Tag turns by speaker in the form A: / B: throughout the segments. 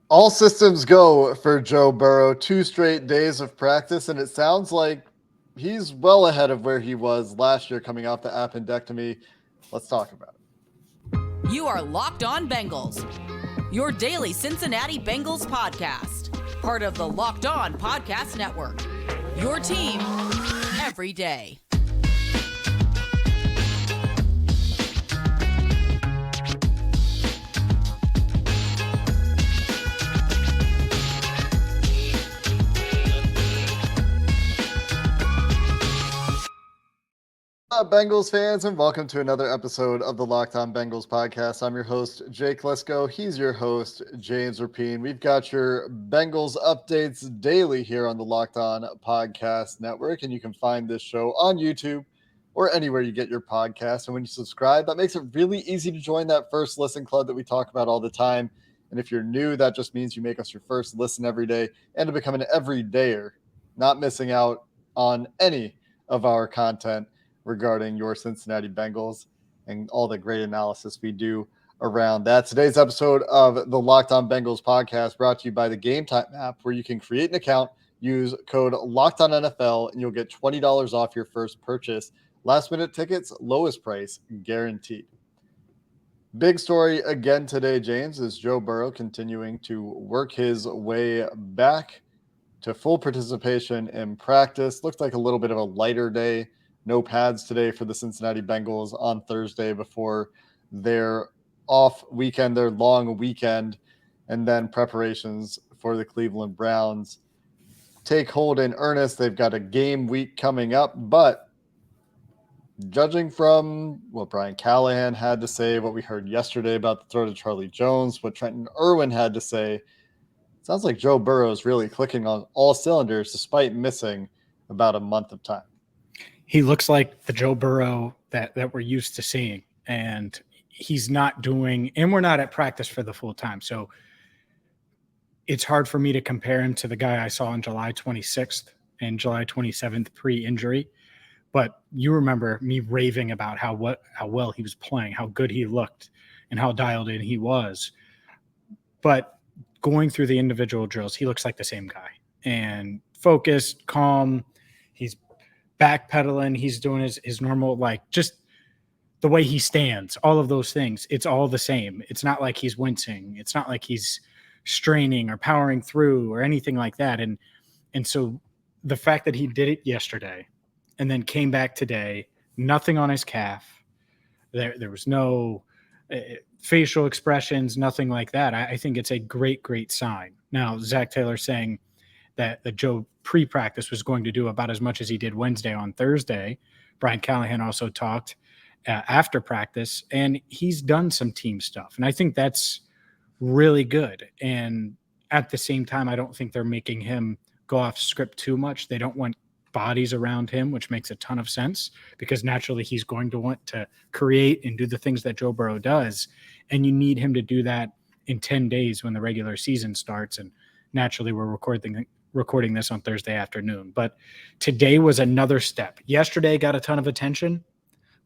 A: All systems go for Joe Burrow. 2 straight days of practice, and it sounds like he's well ahead of where he was last year coming off the appendectomy. Let's talk about it.
B: You are Locked On Bengals, your daily Cincinnati Bengals podcast, part of the Locked On Podcast Network, your team every day.
A: Bengals fans, and welcome to another episode of the Locked On Bengals podcast. I'm your host, Jake Lesko. He's your host, James Rapine. We've got your Bengals updates daily here on the Locked On Podcast Network, and you can find this show on YouTube or anywhere you get your podcast. And when you subscribe, that makes it really easy to join that first listen club that we talk about all the time. And if you're new, that just means you make us your first listen every day and to become an everydayer, not missing out on any of our content regarding your Cincinnati Bengals and all the great analysis we do around that. Today's episode of the Locked On Bengals podcast brought to you by the Gametime app, where you can create an account, use code LOCKEDONNFL, and you'll get $20 off your first purchase. Last minute tickets, lowest price guaranteed. Big story again today, James, is Joe Burrow continuing to work his way back to full participation in practice. Looks like a little bit of a lighter day. No pads today for the Cincinnati Bengals on Thursday before their off weekend, their long weekend, and then preparations for the Cleveland Browns take hold in earnest. They've got a game week coming up, but judging from what Brian Callahan had to say, what we heard yesterday about the throw to Charlie Jones, what Trenton Irwin had to say, it sounds like Joe Burrow is really clicking on all cylinders despite missing about a month of time.
C: He looks like the Joe Burrow that we're used to seeing, and he's not doing, and we're not at practice for the full time. So it's hard for me to compare him to the guy I saw on July 26th and July 27th pre-injury. But you remember me raving about how well he was playing, how good he looked, and how dialed in he was. But going through the individual drills, he looks like the same guy, and focused, calm. He's backpedaling, he's doing his normal, like, just the way he stands, all of those things, it's all the same. It's not like he's wincing, it's not like he's straining or powering through or anything like that. And so the fact that he did it yesterday and then came back today, nothing on his calf, there was no facial expressions, nothing like that. I think it's a great sign. Now, Zach Taylor saying that Joe pre-practice was going to do about as much as he did Wednesday on Thursday. Brian Callahan also talked after practice, and he's done some team stuff. And I think that's really good. And at the same time, I don't think they're making him go off script too much. They don't want bodies around him, which makes a ton of sense, because naturally he's going to want to create and do the things that Joe Burrow does. And you need him to do that in 10 days when the regular season starts. And naturally we're recording this on Thursday afternoon. But today was another step. Yesterday got a ton of attention,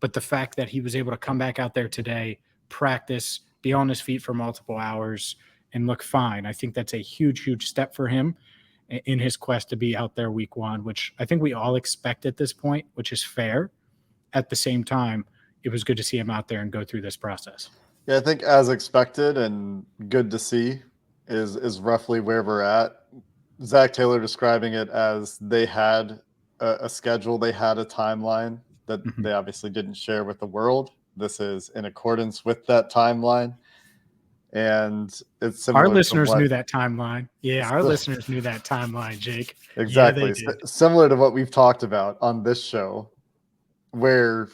C: but the fact that he was able to come back out there today, practice, be on his feet for multiple hours, and look fine, I think that's a huge step for him in his quest to be out there week one, which I think we all expect at this point, which is fair. At the same time, it was good to see him out there and go through this process.
A: Yeah, I think as expected and good to see is roughly where we're at. Zach Taylor describing it as they had a schedule, they had a timeline that they obviously didn't share with the world. This is in accordance with that timeline. And it's similar.
C: Our listeners knew that timeline. Yeah, our listeners knew that timeline, Jake.
A: Exactly.
C: Yeah,
A: similar to what we've talked about on this show, where,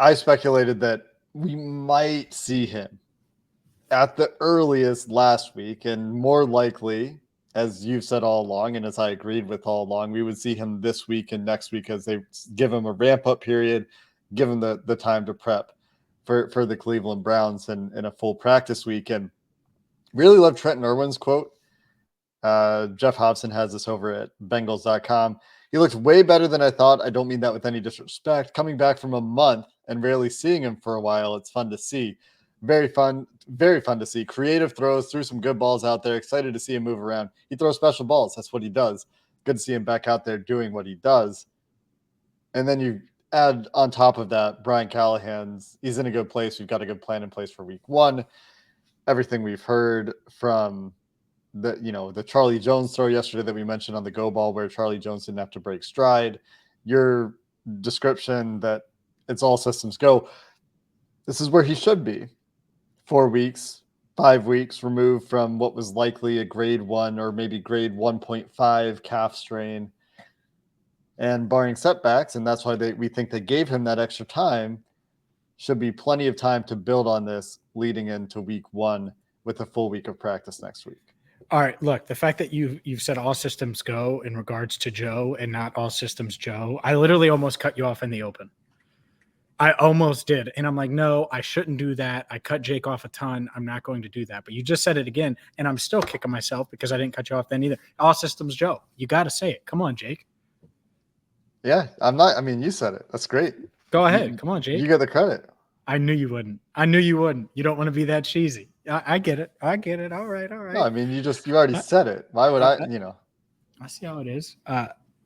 A: I speculated that we might see him at the earliest last week, and more likely, as you've said all along, and as I agreed with all along, we would see him this week and next week as they give him a ramp-up period, give him the time to prep for the Cleveland Browns in a full practice week. And really love Trenton Irwin's quote. Jeff Hobson has this over at Bengals.com. He looked way better than I thought. I don't mean that with any disrespect. Coming back from a month and rarely seeing him for a while, it's fun to see. Very fun to see. Creative throws, threw some good balls out there. Excited to see him move around. He throws special balls. That's what he does. Good to see him back out there doing what he does. And then you add on top of that, Brian Callahan's, he's in a good place. We've got a good plan in place for week one. Everything we've heard from the Charlie Jones throw yesterday that we mentioned on the go ball where Charlie Jones didn't have to break stride. Your description that it's all systems go. This is where he should be. 4 weeks, 5 weeks removed from what was likely a grade 1 or maybe grade 1.5 calf strain. And barring setbacks, and that's why we think they gave him that extra time, should be plenty of time to build on this leading into week 1 with a full week of practice next week.
C: All right, look, the fact that you've said all systems go in regards to Joe and not all systems Joe, I literally almost cut you off in the open. I almost did. And I'm like, no, I shouldn't do that. I cut Jake off a ton. I'm not going to do that. But you just said it again, and I'm still kicking myself because I didn't cut you off then either. All systems Joe. You got to say it. Come on, Jake.
A: Yeah, I'm not. I mean, you said it. That's great.
C: Go ahead. Come on, Jake.
A: You get the credit.
C: I knew you wouldn't. You don't want to be that cheesy. I get it. All right.
A: No, I mean, you already said it. Why would I?
C: I see how it is.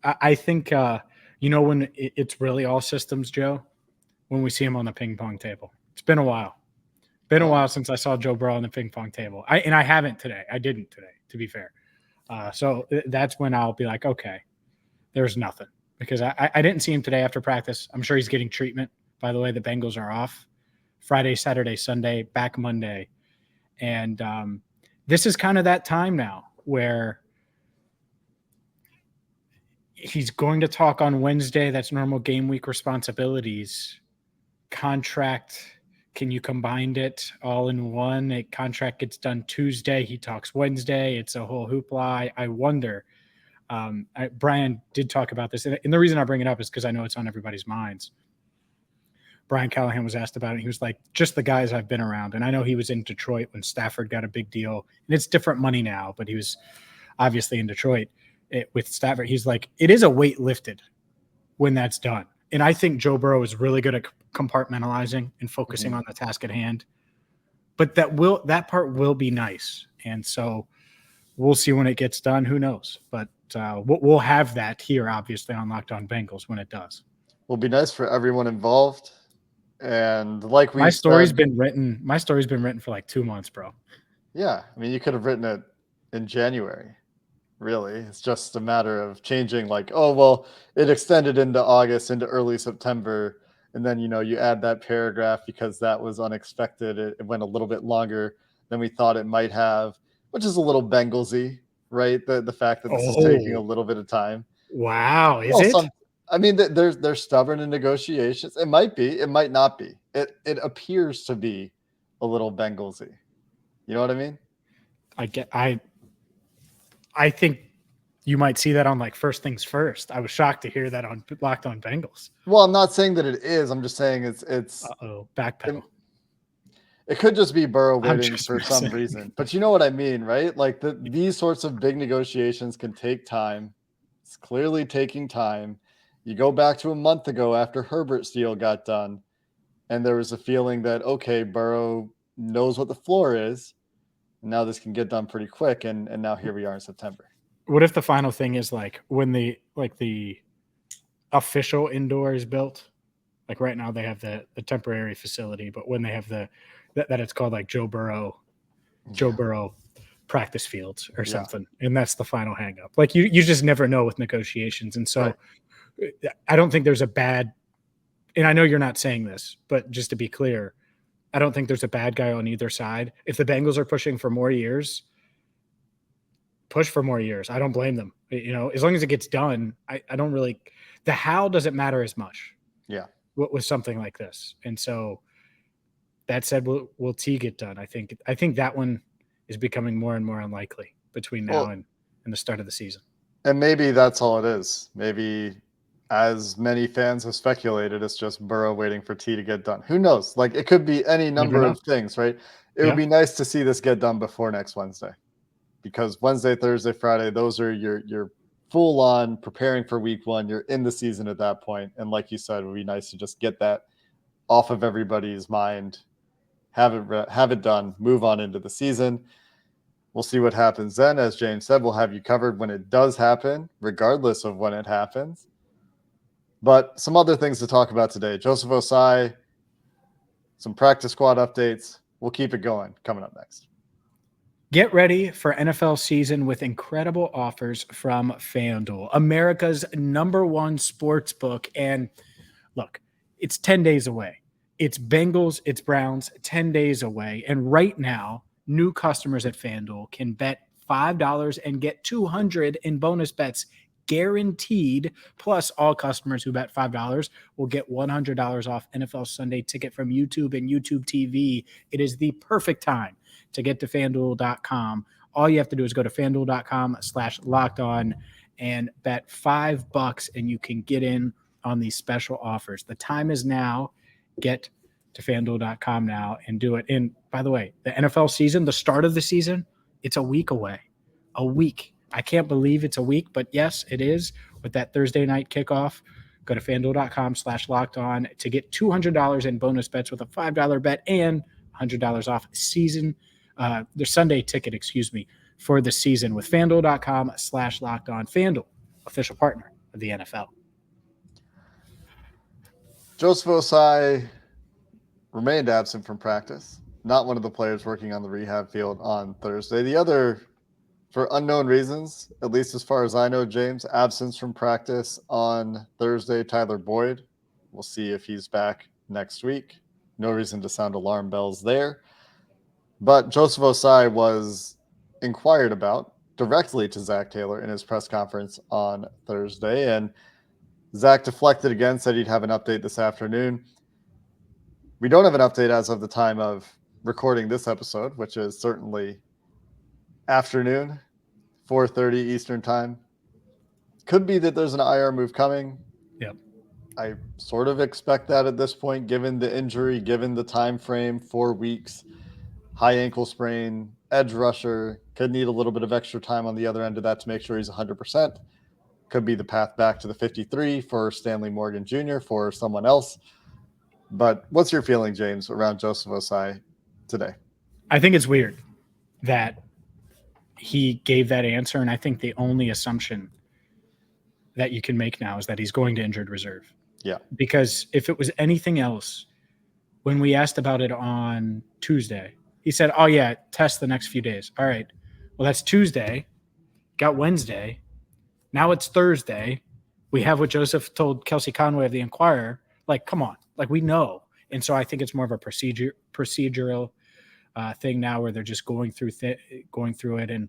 C: I think, when it's really all systems Joe, when we see him on the ping pong table. It's been a while. Been a while since I saw Joe Burrow on the ping pong table. I haven't today. I didn't today, to be fair. So that's when I'll be like, okay, there's nothing. Because I didn't see him today after practice. I'm sure he's getting treatment. By the way, the Bengals are off Friday, Saturday, Sunday, back Monday. And this is kind of that time now where he's going to talk on Wednesday. That's normal game week responsibilities. Contract, can you combine it all in one? A contract gets done Tuesday. He talks Wednesday. It's a whole hoopla. I wonder. Brian did talk about this. And the reason I bring it up is because I know it's on everybody's minds. Brian Callahan was asked about it. He was like, just the guys I've been around. And I know he was in Detroit when Stafford got a big deal. And it's different money now, but he was obviously in Detroit with Stafford. He's like, it is a weight lifted when that's done. And I think Joe Burrow is really good at compartmentalizing and focusing on the task at hand. But that part will be nice. And so we'll see when it gets done. Who knows? But we'll have that here, obviously, on Locked On Bengals when it does.
A: Will be nice for everyone involved. And like
C: my story's been written for like 2 months, bro.
A: Yeah. I mean, you could have written it in January. Really. It's just a matter of changing like, oh, well, it extended into August, into early September. And then, you add that paragraph because that was unexpected. It went a little bit longer than we thought it might have, which is a little Bengalsy, right? The fact that this is taking a little bit of time.
C: Wow. Is it?
A: I mean, they're stubborn in negotiations. It might be. It might not be. It appears to be a little Bengalsy. You know what I mean?
C: I think you might see that on like First Things First. I was shocked to hear that on Locked On Bengals.
A: Well, I'm not saying that it is. I'm just saying it's
C: backpedal.
A: It could just be Burrow waiting for some reason. But you know what I mean, right? Like these sorts of big negotiations can take time. It's clearly taking time. You go back to a month ago after Herbert's deal got done, and there was a feeling that, okay, Burrow knows what the floor is. And now this can get done pretty quick. And now here we are in September.
C: What if the final thing is like when the official indoor is built? Like right now they have the temporary facility, but when they have that it's called like Joe Burrow practice fields or something. And that's the final hang up. Like you just never know with negotiations. And so I don't think there's a bad, and I know you're not saying this, but just to be clear, I don't think there's a bad guy on either side. If the Bengals are pushing for more years, push for more years. I don't blame them. As long as it gets done, I don't really, the how doesn't matter as much.
A: Yeah.
C: With something like this. And so that said, will T get done? I think that one is becoming more and more unlikely between now and the start of the season.
A: And maybe that's all it is. Maybe as many fans have speculated, it's just Burrow waiting for T to get done. Who knows? Like it could be any number of things, right? It would be nice to see this get done before next Wednesday, because Wednesday, Thursday, Friday, those are your full on preparing for week one. You're in the season at that point. And like you said, it would be nice to just get that off of everybody's mind have it done, move on into the season. We'll see what happens then. As James said, we'll have you covered when it does happen, regardless of when it happens. But some other things to talk about today. Joseph Ossai, some practice squad updates. We'll keep it going coming up next.
C: Get ready for NFL season with incredible offers from FanDuel, America's #1 sports book. And look, it's 10 days away. It's Bengals, it's Browns, 10 days away. And right now, new customers at FanDuel can bet $5 and get $200 in bonus bets guaranteed. Plus, all customers who bet $5 will get $100 off NFL Sunday Ticket from YouTube and YouTube TV. It is the perfect time to get to FanDuel.com. All you have to do is go to FanDuel.com/lockedon and bet $5 and you can get in on these special offers. The time is now. Get to FanDuel.com now and do it. And by the way, the NFL season, the start of the season, it's a week away. A week. I can't believe it's a week, but yes, it is. With that Thursday night kickoff, go to FanDuel.com/lockedon to get $200 in bonus bets with a $5 bet and $100 off season. Their Sunday ticket, for the season with FanDuel.com/lockedon. FanDuel, official partner of the NFL.
A: Joseph Ossai remained absent from practice. Not one of the players working on the rehab field on Thursday. The other, for unknown reasons, at least as far as I know, James, absence from practice on Thursday, Tyler Boyd. We'll see if he's back next week. No reason to sound alarm bells there. But Joseph Ossai was inquired about directly to Zach Taylor in his press conference on Thursday. And Zach deflected again, said he'd have an update this afternoon. We don't have an update as of the time of recording this episode, which is certainly afternoon, 4:30 Eastern time. Could be that there's an IR move coming.
C: Yep.
A: I sort of expect that at this point, given the injury, given the time frame, 4 weeks, high ankle sprain, edge rusher, could need a little bit of extra time on the other end of that to make sure he's 100%. Could be the path back to the 53 for Stanley Morgan Jr., for someone else. But what's your feeling, James, around Joseph Ossai today?
C: I think it's weird that he gave that answer, and I think the only assumption that you can make now is that he's going to injured reserve.
A: Yeah.
C: Because if it was anything else, when we asked about it on Tuesday, he said, oh, yeah, test the next few days. All right. Well, that's Tuesday. Got Wednesday. Now it's Thursday. We have what Joseph told Kelsey Conway of the Inquirer. Like, come on. Like, we know. And so I think it's more of a procedural thing now where they're just going through it. And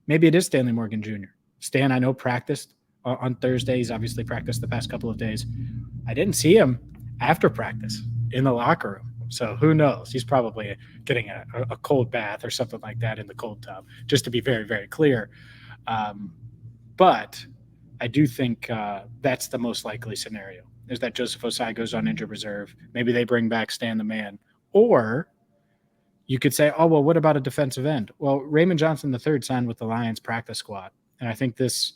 C: maybe it is Stanley Morgan Jr. Stan, I know, practiced on Thursday. He's obviously practiced the past couple of days. I didn't see him after practice in the locker room. So who knows? He's probably getting a cold bath or something like that in the cold tub, just to be very, very clear. But I do think that's the most likely scenario, is that Joseph Ossai goes on injured reserve. Maybe they bring back Stan the Man. Or you could say, oh, well, what about a defensive end? Well, Raymond Johnson III signed with the Lions practice squad. And I think this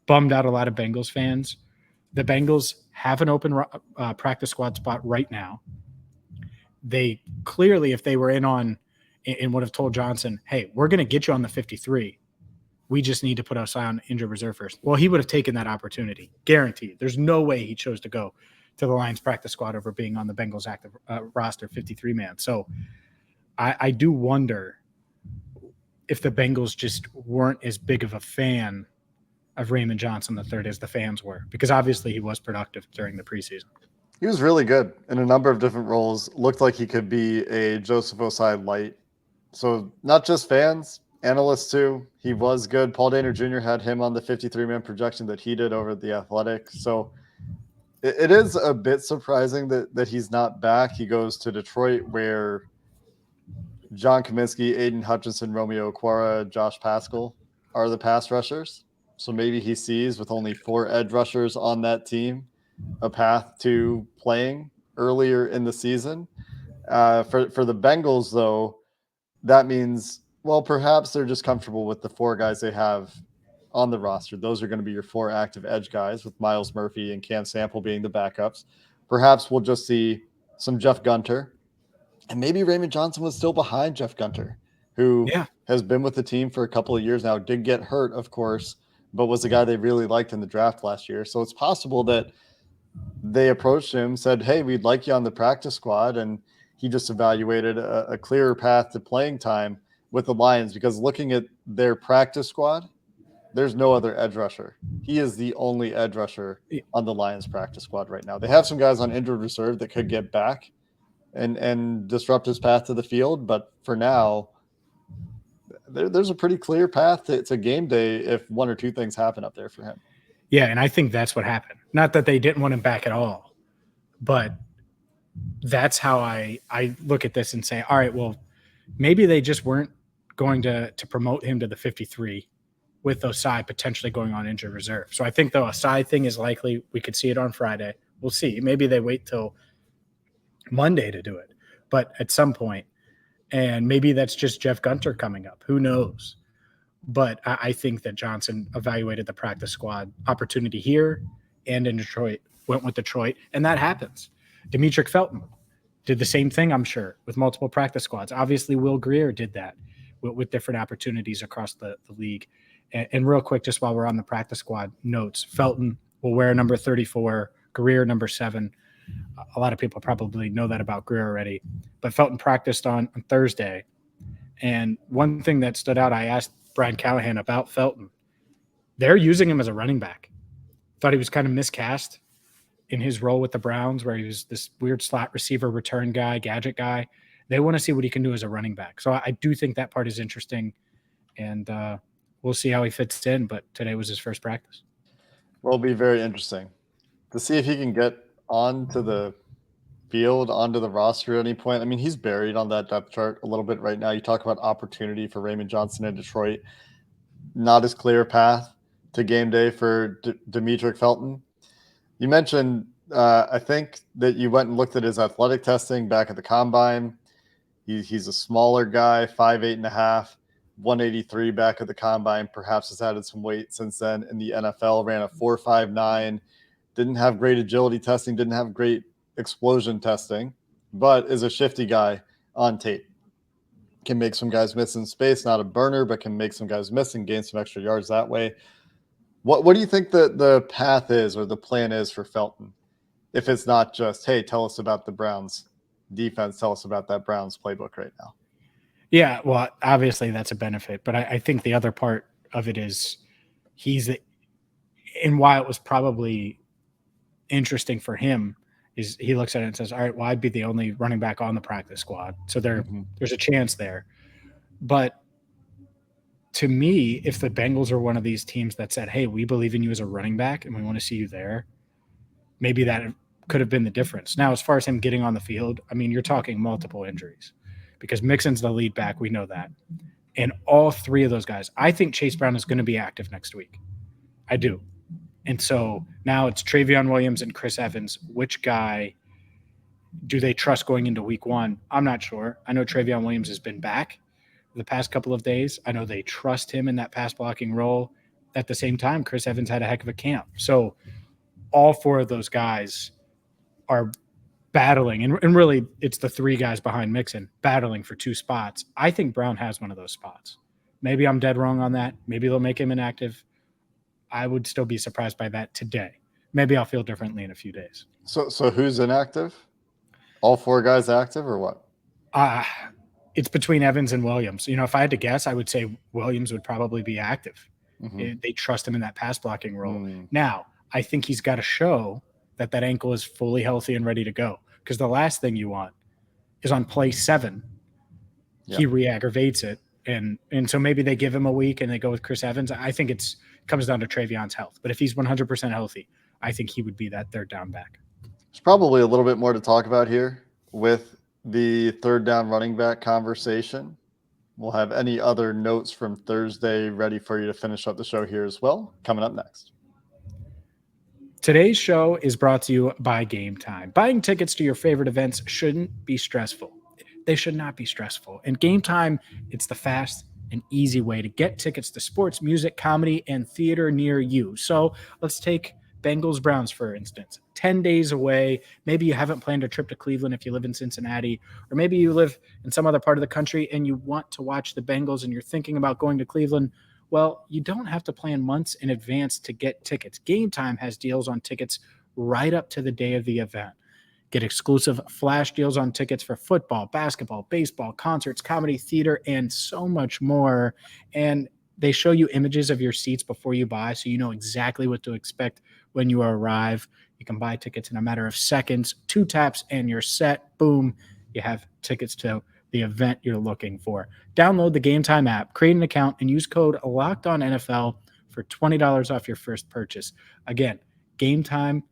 C: bummed out a lot of Bengals fans. The Bengals have an open practice squad spot right now. They clearly, if they were in would have told Johnson, hey, we're going to get you on the 53. We just need to put Ossai on injured reserve first. Well, he would have taken that opportunity. Guaranteed. There's no way he chose to go to the Lions practice squad over being on the Bengals active roster 53-man. So I do wonder if the Bengals just weren't as big of a fan of Raymond Johnson III as the fans were, because obviously he was productive during the preseason.
A: He was really good in a number of different roles. Looked like he could be a Joseph Ossai light. So not just fans, analysts too. He was good. Paul Dehner Jr. had him on the 53-man projection that he did over at The Athletic. So it is a bit surprising that he's not back. He goes to Detroit, where John Kaminsky, Aiden Hutchinson, Romeo Okwara, Josh Paschal are the pass rushers. So maybe he sees, with only 4 edge rushers on that team, a path to playing earlier in the season. For the Bengals, though, that means, well, perhaps they're just comfortable with the 4 guys they have on the roster. Those are going to be your 4 active edge guys, with Miles Murphy and Cam Sample being the backups. Perhaps we'll just see some Jeff Gunter And maybe Raymond Johnson was still behind Jeff Gunter, who
C: Yeah.
A: has been with the team for a couple of years now, did get hurt, of course, but was the guy they really liked in the draft last year. So it's possible that they approached him, said, hey, we'd like you on the practice squad. And he just evaluated a clearer path to playing time with the Lions, because looking at their practice squad, there's no other edge rusher. He is the only edge rusher on the Lions practice squad right now. They have some guys on injured reserve that could get back and disrupt his path to the field. But for now, there's a pretty clear path to game day if one or two things happen up there for him.
C: Yeah, and I think that's what happened. Not that they didn't want him back at all, but that's how I look at this and say, all right, well, maybe they just weren't going to promote him to the 53 with Ossai potentially going on injured reserve. So I think the Ossai thing is likely. We could see it on Friday. We'll see. Maybe they wait till Monday to do it, but at some point, and maybe that's just Jeff Gunter coming up. Who knows? But I think that Johnson evaluated the practice squad opportunity here and in Detroit, went with Detroit, and that happens. Demetric Felton did the same thing, I'm sure, with multiple practice squads. Obviously, Will Grier did that with different opportunities across the league. And real quick, just while we're on the practice squad notes, Felton will wear number 34, Grier number 7. A lot of people probably know that about Grier already. But Felton practiced on Thursday. And one thing that stood out, I asked Brian Callahan about Felton. They're using him as a running back. Thought he was kind of miscast in his role with the Browns, where he was this weird slot receiver, return guy, gadget guy. They want to see what he can do as a running back. So I do think that part is interesting. And we'll see how he fits in. But today was his first practice.
A: Well, it'll be very interesting to see if he can get onto the field, onto the roster at any point. I mean, he's buried on that depth chart a little bit right now. You talk about opportunity for Raymond Johnson in Detroit. Not as clear a path to game day for Demetric Felton. You mentioned, I think that you went and looked at his athletic testing back at the combine. He's a smaller guy, 5'8.5", 183 back at the combine. Perhaps has added some weight since then in the NFL. Ran a 4.59. Didn't have great agility testing. Didn't have great explosion testing, but is a shifty guy on tape. Can make some guys miss in space. Not a burner, but can make some guys miss and gain some extra yards that way. What do you think the path is, or the plan is for Felton? If it's not just, hey, tell us about the Browns defense, tell us about that Browns playbook right now.
C: Yeah, well, obviously that's a benefit, but I think the other part of it is and why it was probably interesting for him is he looks at it and says, all right, well, I'd be the only running back on the practice squad. So there's a chance there. But to me, if the Bengals are one of these teams that said, hey, we believe in you as a running back and we want to see you there, maybe that could have been the difference. Now, as far as him getting on the field, I mean, you're talking multiple injuries because Mixon's the lead back. We know that. And all three of those guys, I think Chase Brown is going to be active next week. I do. And so now it's Travion Williams and Chris Evans. Which guy do they trust going into week one? I'm not sure. I know Travion Williams has been back the past couple of days. I know they trust him in that pass blocking role. At the same time, Chris Evans had a heck of a camp. So all four of those guys are battling. And really, it's the three guys behind Mixon battling for two spots. I think Brown has one of those spots. Maybe I'm dead wrong on that. Maybe they'll make him inactive. I would still be surprised by that today. Maybe I'll feel differently in a few days.
A: So who's inactive? All four guys active or what?
C: It's between Evans and Williams. You know, if I had to guess, I would say Williams would probably be active. Mm-hmm. They trust him in that pass blocking role. Mm. Now, I think he's got to show that ankle is fully healthy and ready to go. Because the last thing you want is on play 7, he re-aggravates it. And so maybe they give him a week and they go with Chris Evans. I think it comes down to Travion's health. But if he's 100% healthy, I think he would be that third down back.
A: There's probably a little bit more to talk about here with the third down running back conversation. We'll have any other notes from Thursday ready for you to finish up the show here as well. Coming up next.
C: Today's show is brought to you by Gametime. Buying tickets to your favorite events shouldn't be stressful. They should not be stressful. And Gametime, it's the fast and easy way to get tickets to sports, music, comedy, and theater near you. So let's take Bengals Browns, for instance, 10 days away. Maybe you haven't planned a trip to Cleveland if you live in Cincinnati, or maybe you live in some other part of the country and you want to watch the Bengals and you're thinking about going to Cleveland. Well, you don't have to plan months in advance to get tickets. Gametime has deals on tickets right up to the day of the event. Get exclusive flash deals on tickets for football, basketball, baseball, concerts, comedy, theater, and so much more. And they show you images of your seats before you buy, so you know exactly what to expect when you arrive. You can buy tickets in a matter of seconds, 2 taps, and you're set. Boom, you have tickets to the event you're looking for. Download the Gametime app, create an account, and use code LOCKEDONNFL for $20 off your first purchase. Again, Gametime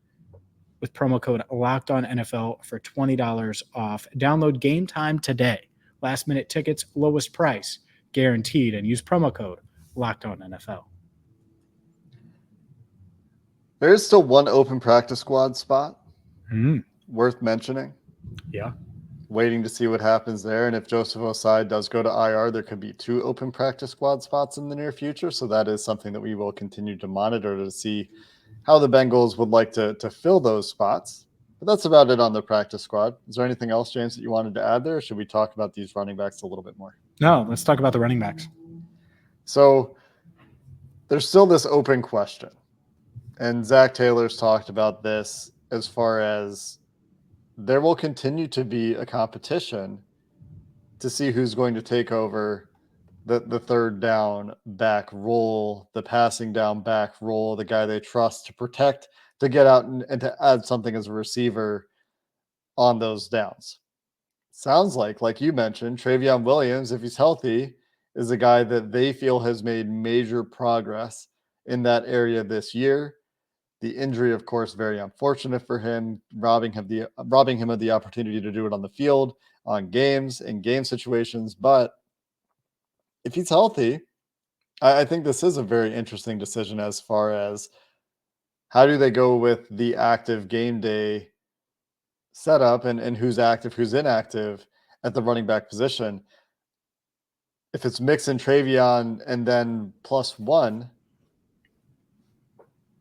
C: with promo code LOCKEDONNFL for $20 off. Download Gametime today. Last minute tickets, lowest price, guaranteed, and use promo code LOCKEDONNFL.
A: There is still one open practice squad spot worth mentioning.
C: Yeah.
A: Waiting to see what happens there. And if Joseph Ossai does go to IR, there could be 2 open practice squad spots in the near future. So that is something that we will continue to monitor to see how the Bengals would like to fill those spots. But that's about it on the practice squad. Is there anything else, James, that you wanted to add there? Or should we talk about these running backs a little bit more?
C: No, let's talk about the running backs.
A: So there's still this open question. And Zach Taylor's talked about this as far as there will continue to be a competition to see who's going to take over the third down back role, the passing down back role, the guy they trust to protect, to get out and to add something as a receiver on those downs. Sounds like you mentioned, Travion Williams, if he's healthy, is a guy that they feel has made major progress in that area this year. The injury, of course, very unfortunate for him, robbing him of the opportunity to do it on the field, on games, in game situations. But if he's healthy, I think this is a very interesting decision as far as how do they go with the active game day setup and who's active, who's inactive at the running back position. If it's Mixon, Travion, and then +1,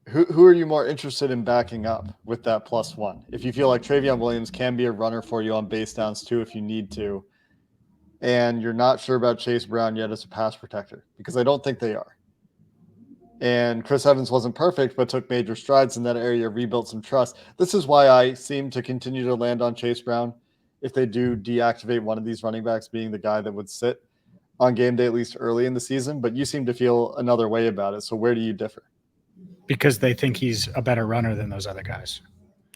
A: who are you more interested in backing up with that +1? If you feel like Travion Williams can be a runner for you on base downs too, if you need to, and you're not sure about Chase Brown yet as a pass protector, because I don't think they are. And Chris Evans wasn't perfect, but took major strides in that area, rebuilt some trust. This is why I seem to continue to land on Chase Brown if they do deactivate one of these running backs being the guy that would sit on game day, at least early in the season. But you seem to feel another way about it. So where do you differ?
C: Because they think he's a better runner than those other guys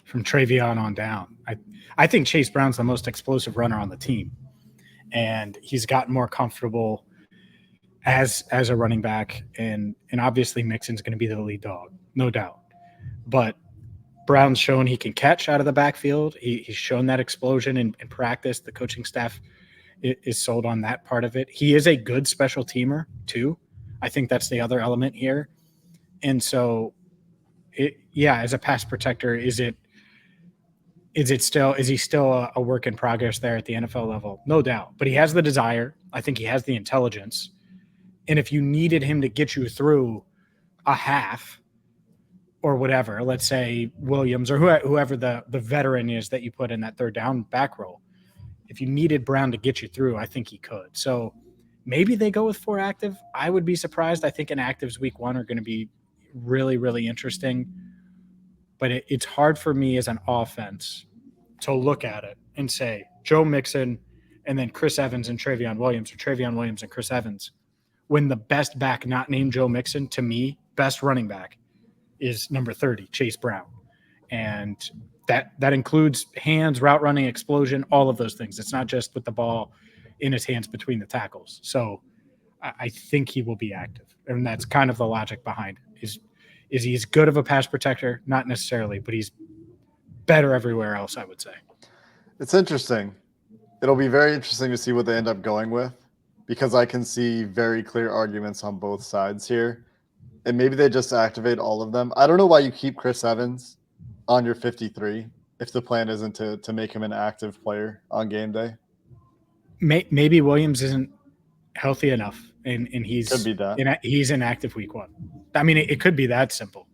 C: from Travion on down. I think Chase Brown's the most explosive runner on the team, and he's gotten more comfortable as a running back, and obviously Mixon's going to be the lead dog, no doubt. But Brown's shown he can catch out of the backfield. He's shown that explosion in practice. The coaching staff is sold on that part of it. He is a good special teamer too. I think that's the other element here. And so, as a pass protector, is he still a work in progress there at the NFL level? No doubt. But he has the desire. I think he has the intelligence. And if you needed him to get you through a half or whatever, let's say Williams or whoever the veteran is that you put in that third down back row, if you needed Brown to get you through, I think he could. So maybe they go with 4 active. I would be surprised. I think inactives week 1 are going to be really, really interesting. But it's hard for me as an offense to look at it and say Joe Mixon and then Chris Evans and Travion Williams, or Travion Williams and Chris Evans, when the best back not named Joe Mixon, to me, best running back, is number 30, Chase Brown. And that includes hands, route running, explosion, all of those things. It's not just with the ball in his hands between the tackles. So I think he will be active. And that's kind of the logic behind it. Is he as good of a pass protector? Not necessarily, but he's better everywhere else, I would say.
A: It's interesting. It'll be very interesting to see what they end up going with, because I can see very clear arguments on both sides here. And maybe they just activate all of them. I don't know why you keep Chris Evans on your 53 if the plan isn't to make him an active player on game day.
C: Maybe Williams isn't healthy enough, and he's
A: could be that.
C: He's inactive week 1. I mean, it could be that simple.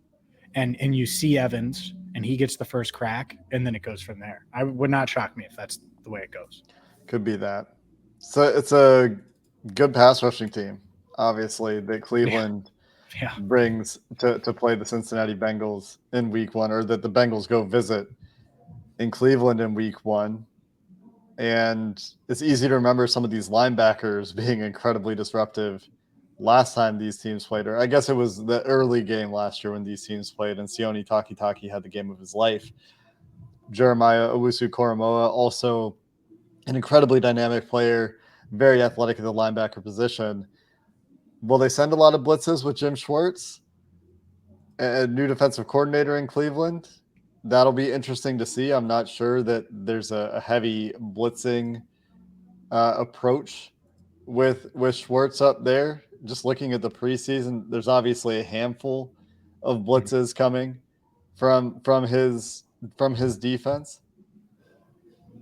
C: and you see Evans and he gets the first crack, and then it goes from there. I would not shock me if that's the way it goes.
A: Could be that. So it's a good pass rushing team, obviously, that Cleveland
C: Yeah.
A: brings to play the Cincinnati Bengals in week 1, or that the Bengals go visit in Cleveland in week 1. And it's easy to remember some of these linebackers being incredibly disruptive last time these teams played, or I guess it was the early game last year when these teams played, and Sione Takitaki had the game of his life. Jeremiah Owusu-Koramoah, also an incredibly dynamic player, very athletic at the linebacker position. Will they send a lot of blitzes with Jim Schwartz, a new defensive coordinator in Cleveland? That'll be interesting to see. I'm not sure that there's a heavy blitzing approach with Schwartz up there. Just looking at the preseason, there's obviously a handful of blitzes coming from his defense.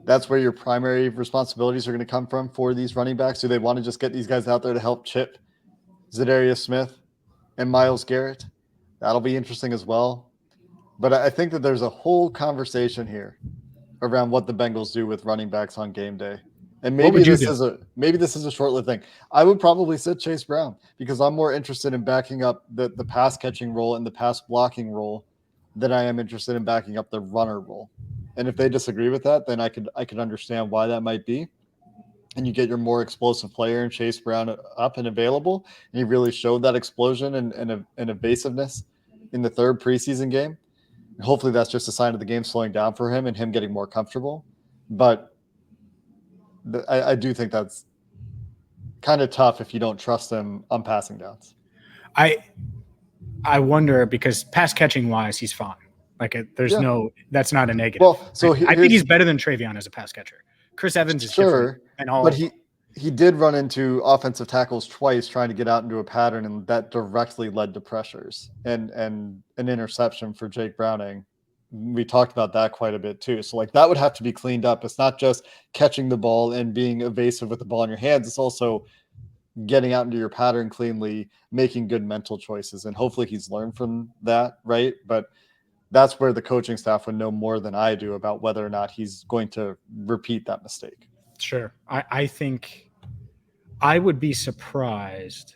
A: That's where your primary responsibilities are going to come from for these running backs. Do they want to just get these guys out there to help chip Zadarius Smith and Myles Garrett? That'll be interesting as well. But I think that there's a whole conversation here around what the Bengals do with running backs on game day. And maybe this is a short-lived thing. I would probably sit Chase Brown because I'm more interested in backing up the pass catching role and the pass blocking role than I am interested in backing up the runner role. And if they disagree with that, then I could understand why that might be. And you get your more explosive player and Chase Brown up and available. And he really showed that explosion and evasiveness in the third preseason game. And hopefully that's just a sign of the game slowing down for him and him getting more comfortable. But I do think that's kind of tough if you don't trust him on passing downs.
C: I wonder, because pass catching wise, he's fine. Like that's not a negative.
A: Well, so
C: I think he's better than Travion as a pass catcher. Chris Evans is different.
A: But he did run into offensive tackles twice trying to get out into a pattern, and that directly led to pressures and an interception for Jake Browning. We talked about that quite a bit too. So like that would have to be cleaned up. It's not just catching the ball and being evasive with the ball in your hands. It's also getting out into your pattern cleanly, making good mental choices. And hopefully he's learned from that, right? But that's where the coaching staff would know more than I do about whether or not he's going to repeat that mistake.
C: Sure. I think I would be surprised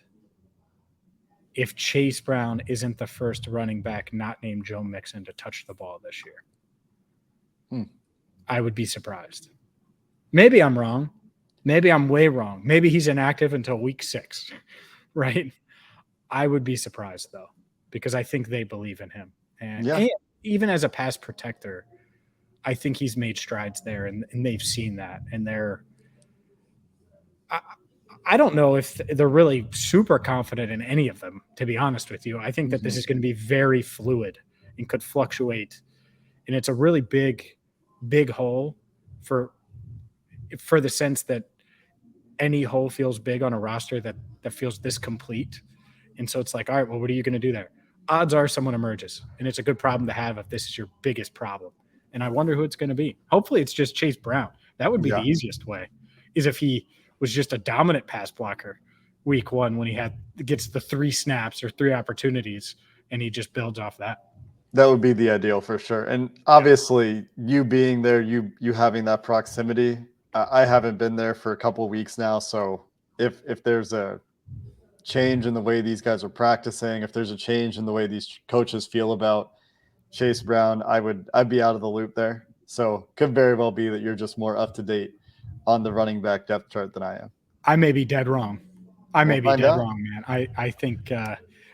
C: if Chase Brown isn't the first running back not named Joe Mixon to touch the ball this year. I would be surprised. Maybe I'm wrong. Maybe I'm way wrong. Maybe he's inactive until week 6, right? I would be surprised, though, because I think they believe in him. And even as a pass protector, I think he's made strides there, and they've seen that. And I don't know if they're really super confident in any of them, to be honest with you. I think that this is going to be very fluid and could fluctuate. And it's a really big hole for the sense that any hole feels big on a roster that feels this complete. And so it's like, all right, well, what are you going to do there? Odds are someone emerges, and it's a good problem to have if this is your biggest problem. And I wonder who it's going to be. Hopefully it's just Chase Brown. That would be the easiest way, is if he was just a dominant pass blocker week 1 when he gets the 3 snaps or 3 opportunities, and he just builds off that.
A: That would be the ideal for sure. And obviously you being there, you having that proximity, I haven't been there for a couple of weeks now. So if there's a change in the way these guys are practicing, if there's a change in the way these coaches feel about Chase Brown, I'd be out of the loop there. So could very well be that you're just more up to date on the running back depth chart than I am.
C: I may be dead wrong. Wrong, man. I think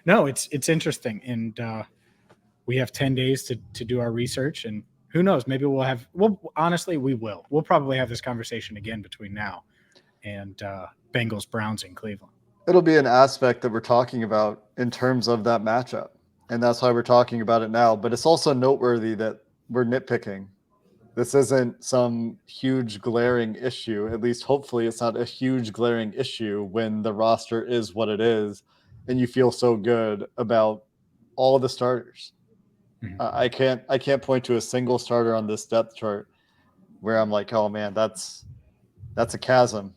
C: no, it's interesting. And we have 10 days to do our research, and who knows, maybe honestly, we will. We'll probably have this conversation again between now and Bengals Browns in Cleveland.
A: It'll be an aspect that we're talking about in terms of that matchup. And that's why we're talking about it now. But it's also noteworthy that we're nitpicking. This isn't some huge glaring issue. At least hopefully it's not a huge glaring issue when the roster is what it is and you feel so good about all of the starters. I can't point to a single starter on this depth chart where I'm like, oh man, that's a chasm.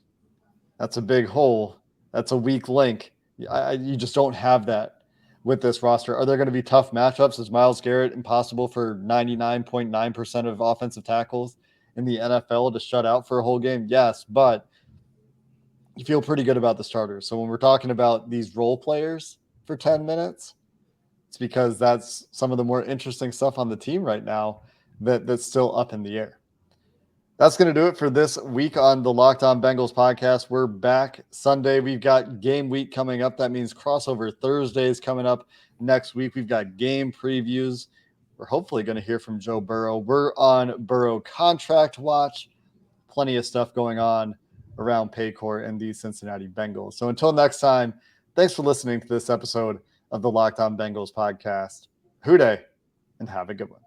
A: That's a big hole. That's a weak link. You just don't have that. with this roster. Are there going to be tough matchups? Is Myles Garrett impossible for 99.9% of offensive tackles in the NFL to shut out for a whole game? Yes, but you feel pretty good about the starters. So when we're talking about these role players for 10 minutes, it's because that's some of the more interesting stuff on the team right now that's still up in the air. That's going to do it for this week on the Locked On Bengals podcast. We're back Sunday. We've got game week coming up. That means crossover Thursdays coming up next week. We've got game previews. We're hopefully going to hear from Joe Burrow. We're on Burrow contract watch. Plenty of stuff going on around Paycor and the Cincinnati Bengals. So until next time, thanks for listening to this episode of the Locked On Bengals podcast. Hoo day, and have a good one.